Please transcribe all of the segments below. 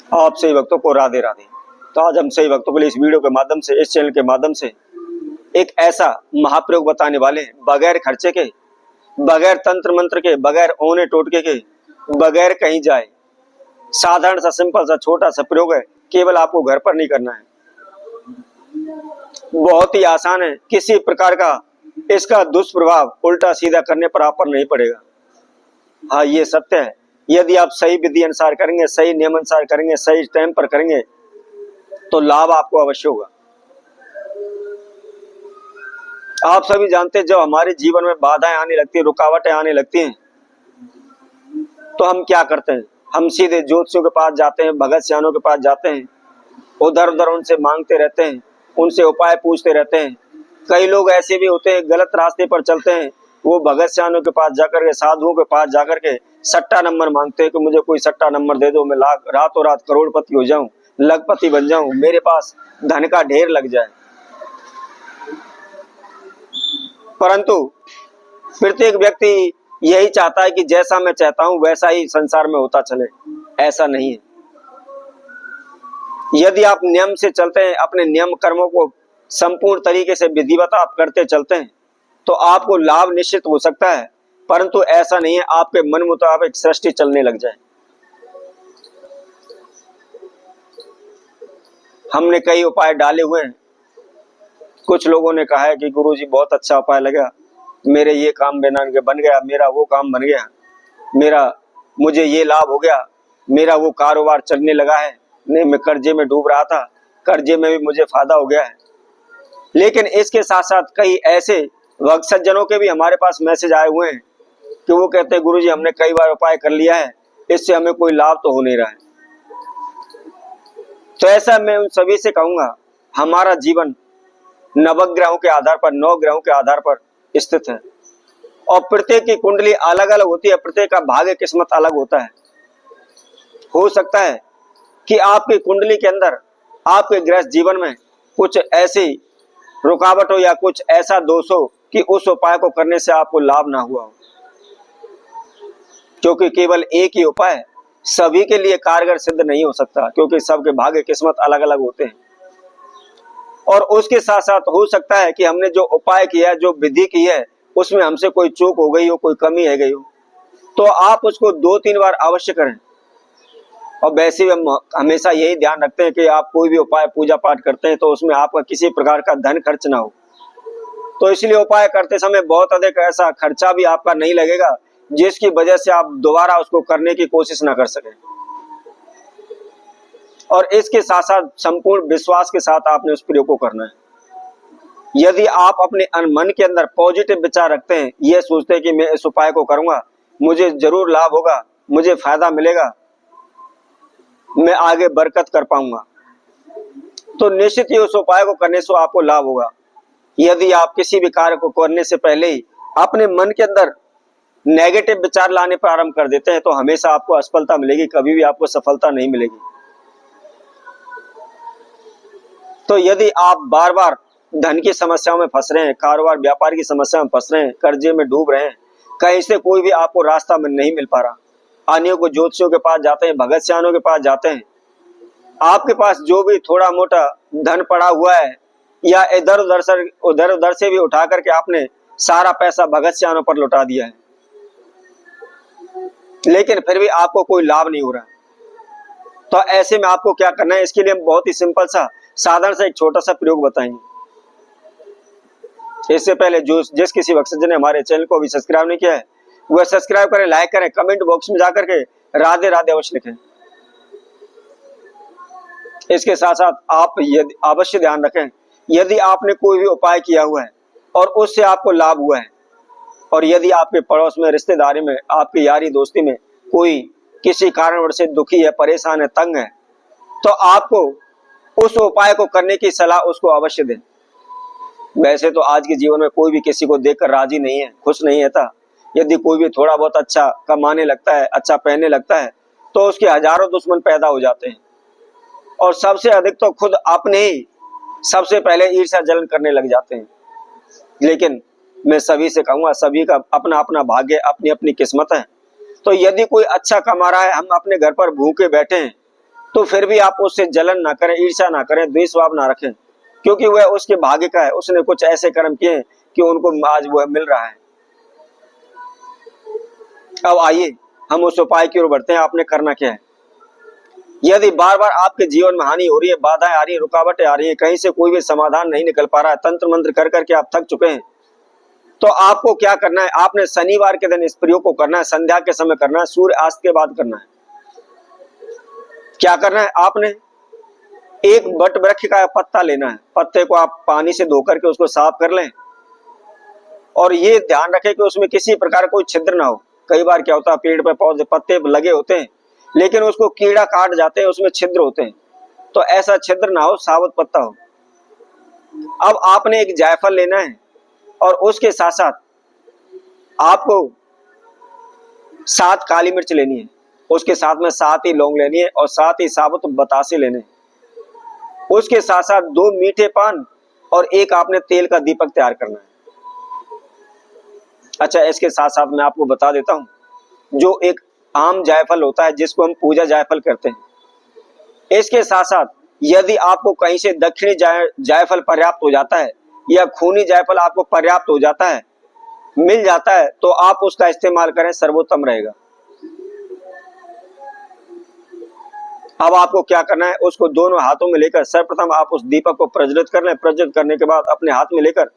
आप सही भक्तों को राधे राधे। तो आज हम सही भक्तों के लिए इस वीडियो के माध्यम से, इस चैनल के माध्यम से एक ऐसा महाप्रयोग बताने वाले हैं, बगैर खर्चे के, बगैर तंत्र मंत्र के, बगैर ओने टोटके के, बगैर कहीं जाए। साधारण सा, सिंपल सा, छोटा सा प्रयोग है, केवल आपको घर पर नहीं करना है। बहुत ही आसान है, किसी प्रकार का इसका दुष्प्रभाव उल्टा सीधा करने पर आप पर नहीं पड़ेगा। हाँ, ये सत्य है। यदि आप सही विधि अनुसार करेंगे, सही नियम अनुसार करेंगे, सही टाइम पर करेंगे तो लाभ आपको अवश्य होगा। आप सभी जानते हैं, जब हमारे जीवन में बाधाएं आने लगती हैं, रुकावटें आने लगती हैं, तो हम क्या करते हैं? हम सीधे ज्योतिषियों के पास जाते हैं, भगत सियानों के पास जाते हैं, उधर उधर उनसे मांगते रहते हैं, उनसे उपाय पूछते रहते हैं। कई लोग ऐसे भी होते हैं, गलत रास्ते पर चलते हैं, वो भगत सियानों के पास जाकर के, साधुओं के पास जाकर के सट्टा नंबर मांगते हैं कि मुझे कोई सट्टा नंबर दे दो, मैं रातों रात करोड़पति हो जाऊं, लखपति बन जाऊं, मेरे पास धन का ढेर लग जाए। परंतु प्रत्येक व्यक्ति यही चाहता है कि जैसा मैं चाहता हूं वैसा ही संसार में होता चले। ऐसा नहीं है। यदि आप नियम से चलते हैं, अपने नियम कर्मों को संपूर्ण तरीके से विधिवत आप करते चलते हैं, तो आपको लाभ निश्चित हो सकता है। परंतु ऐसा नहीं है आपके मन मुताबिक सृष्टि चलने लग जाए। हमने कई उपाय डाले हुए हैं। कुछ लोगों ने कहा है कि गुरुजी बहुत अच्छा उपाय लगा, मेरे ये काम बन गया, मेरा वो काम बन गया, मुझे ये लाभ हो गया, मेरा वो कारोबार चलने लगा है, नहीं मैं कर्जे में डूब रहा था, कर्जे में भी मुझे फायदा हो गया है। लेकिन इसके साथ साथ कई ऐसे भक्त सज्जनों के भी हमारे पास मैसेज आए हुए हैं कि वो कहते हैं गुरुजी हमने कई बार उपाय कर लिया है, इससे हमें कोई लाभ तो हो नहीं रहा है। तो ऐसा मैं उन सभी से कहूंगा, हमारा जीवन नवग्रहों के आधार पर, 9 ग्रहों के आधार पर स्थित है और प्रत्येक की कुंडली अलग अलग होती है, प्रत्येक का भाग्य किस्मत अलग होता है। हो सकता है कि आपकी कुंडली के अंदर, आपके गृहस्थ जीवन में कुछ ऐसी रुकावट हो या कुछ ऐसा दोष हो कि उस उपाय को करने से आपको लाभ ना हुआ हो, क्योंकि केवल एक ही उपाय सभी के लिए कारगर सिद्ध नहीं हो सकता, क्योंकि सबके भाग्य किस्मत अलग अलग होते हैं। और उसके साथ साथ हो सकता है कि हमने जो उपाय किया, जो विधि की है, उसमें हमसे कोई चूक हो गई हो, कोई कमी है गई हो, तो आप उसको 2-3 बार अवश्य करें। और वैसे भी हम हमेशा यही ध्यान रखते हैं कि आप कोई भी उपाय पूजा पाठ करते हैं तो उसमें आपका किसी प्रकार का धन खर्च ना हो। तो इसलिए उपाय करते समय बहुत अधिक ऐसा खर्चा भी आपका नहीं लगेगा जिसकी वजह से आप दोबारा उसको करने की कोशिश ना कर सकें। और इसके साथ साथ संपूर्ण विश्वास के साथ आपने उस प्रयोग को करना है। यदि आप अपने मन के अंदर पॉजिटिव विचार रखते हैं, ये सोचते हैं कि मैं इस उपाय को करूंगा, मुझे जरूर लाभ होगा, मुझे फायदा मिलेगा, मैं आगे बरकत कर पाऊंगा, तो निश्चित ही उस उपाय को करने से आपको लाभ होगा। यदि आप किसी भी कार्य को करने से पहले ही अपने मन के अंदर नेगेटिव विचार लाने प्रारंभ कर देते हैं तो हमेशा आपको असफलता मिलेगी, कभी भी आपको सफलता नहीं मिलेगी। तो यदि आप बार बार धन की समस्याओं में फंस रहे हैं, कारोबार व्यापार की समस्या में फंस रहे हैं, कर्जे में डूब रहे हैं, कहीं से कोई भी आपको रास्ता में नहीं मिल पा रहा, अन्यों को ज्योतिषियों के पास जाते हैं, भगत सियानों के पास जाते हैं, आपके पास जो भी थोड़ा मोटा धन पड़ा हुआ है या इधर उधर से भी उठा करके आपने सारा पैसा भगत सियानों पर लौटा दिया है, लेकिन फिर भी आपको कोई लाभ नहीं हो रहा, तो ऐसे में आपको क्या करना है? इसके लिए हम बहुत ही सिंपल सा, साधारण सा एक छोटा सा प्रयोग बताएंगे। इससे पहले जिस किसी भक्त ने हमारे चैनल को अभी सब्सक्राइब नहीं किया है, वह सब्सक्राइब करें, लाइक करें, कमेंट बॉक्स में जाकर के राधे राधे अवश्य लिखें। इसके साथ साथ आप यदि अवश्य ध्यान रखें, यदि आपने कोई भी उपाय किया हुआ है और उससे आपको लाभ हुआ है, और यदि आपके पड़ोस में, रिश्तेदारी में, आपकी यारी दोस्ती में कोई किसी कारणवश से दुखी है, परेशान है, तंग है, तो आपको उस उपाय को करने की सलाह उसको अवश्य दें। वैसे तो आज के जीवन में कोई भी किसी को देखकर राजी नहीं है, खुश नहीं है था। यदि कोई भी थोड़ा बहुत अच्छा कमाने लगता है, अच्छा पहनने लगता है, तो उसके हजारों दुश्मन पैदा हो जाते हैं, और सबसे अधिक तो खुद अपने ही सबसे पहले ईर्ष्या जलन करने लग जाते हैं। लेकिन मैं सभी से कहूंगा, सभी का अपना अपना भाग्य, अपनी अपनी किस्मत है। तो यदि कोई अच्छा कमा रहा है, हम अपने घर पर भूखे बैठे हैं, तो फिर भी आप उससे जलन ना करें, ईर्ष्या ना करें, द्वेष भाव ना रखें, क्योंकि वह उसके भाग्य का है। उसने कुछ ऐसे कर्म किए हैं कि उनको आज वह मिल रहा है। अब आइए हम उस उपाय की ओर बढ़ते हैं। आपने करना क्या है? यदि बार बार आपके जीवन में हानि हो रही है, बाधाएं आ रही है, रुकावटें आ रही है, कहीं से कोई भी समाधान नहीं निकल पा रहा है, तंत्र मंत्र कर करके आप थक चुके हैं, तो आपको क्या करना है? आपने शनिवार के दिन इस प्रयोग को करना है, संध्या के समय करना है, सूर्य अस्त के बाद करना है। क्या करना है? आपने एक बट वृक्ष का पत्ता लेना है, पत्ते को आप पानी से धो करके उसको साफ कर लें, और ये ध्यान रखें कि उसमें किसी प्रकार कोई छिद्र ना हो। कई बार क्या होता है, पेड़ पे पौधे पत्ते लगे होते हैं लेकिन उसको कीड़ा काट जाते हैं, उसमें छिद्र होते हैं, तो ऐसा छिद्र ना हो, साबुत पत्ता हो। अब आपने एक जायफल लेना है और उसके साथ साथ आपको 7 काली मिर्च लेनी है, उसके साथ में 7 ही लौंग लेनी है और 7 ही साबुत बतासे लेने हैं। उसके साथ साथ 2 मीठे पान और एक आपने तेल का दीपक तैयार करना है। अच्छा, इसके साथ साथ मैं आपको बता देता हूं, जो एक आम जायफल होता है जिसको हम पूजा जायफल करते हैं, इसके साथ साथ यदि आपको कहीं से दक्षिणी जायफल पर्याप्त हो जाता है या खूनी जायफल आपको पर्याप्त हो जाता है, मिल जाता है, तो आप उसका इस्तेमाल करें, सर्वोत्तम रहेगा। अब आपको क्या करना है? उसको दोनों हाथों में लेकर सर्वप्रथम आप उस दीपक को प्रज्वलित कर लें। प्रज्वलित करने के बाद अपने हाथ में लेकर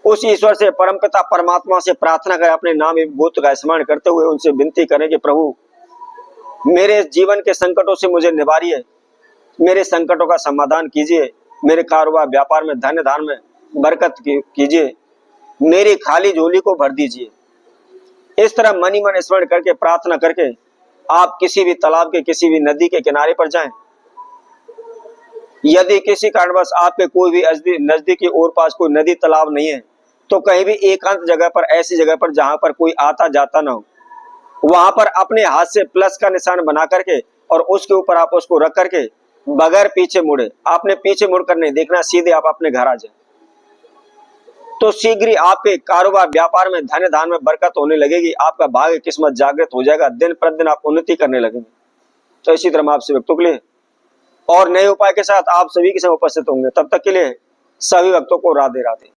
उस ईश्वर से, परमपिता परमात्मा से प्रार्थना करें, अपने नाम एवं गोत्र का स्मरण करते हुए उनसे विनती करें कि प्रभु मेरे जीवन के संकटों से मुझे निवारिए, मेरे संकटों का समाधान कीजिए, मेरे कारोबार व्यापार में धन धान में बरकत कीजिए, मेरी खाली झोली को भर दीजिए। इस तरह मन ही मन स्मरण करके प्रार्थना करके आप किसी भी तालाब के, किसी भी नदी के किनारे पर जाएं। यदि किसी कारणवश आपके कोई भी नजदीकी और पास कोई नदी तालाब नहीं है, तो कहीं भी एकांत जगह पर, ऐसी जगह पर जहां पर कोई आता जाता ना हो, वहां पर अपने हाथ से प्लस का निशान बना करके और उसके ऊपर आप उसको रख करके बगैर पीछे मुड़े, आपने पीछे मुड़कर नहीं देखना, सीधे आप अपने घर आ जाए, तो शीघ्र ही आपके कारोबार व्यापार में धन धान में बरकत होने लगेगी। आपका भाग्य किस्मत जागृत हो जाएगा, दिन प्रतिदिन आप उन्नति करने लगेंगे। तो इसी तरह आपसे भक्तों के लिए और नए उपाय के साथ आप सभी के समय उपस्थित होंगे। तब तक के लिए सभी भक्तों को राधे राधे।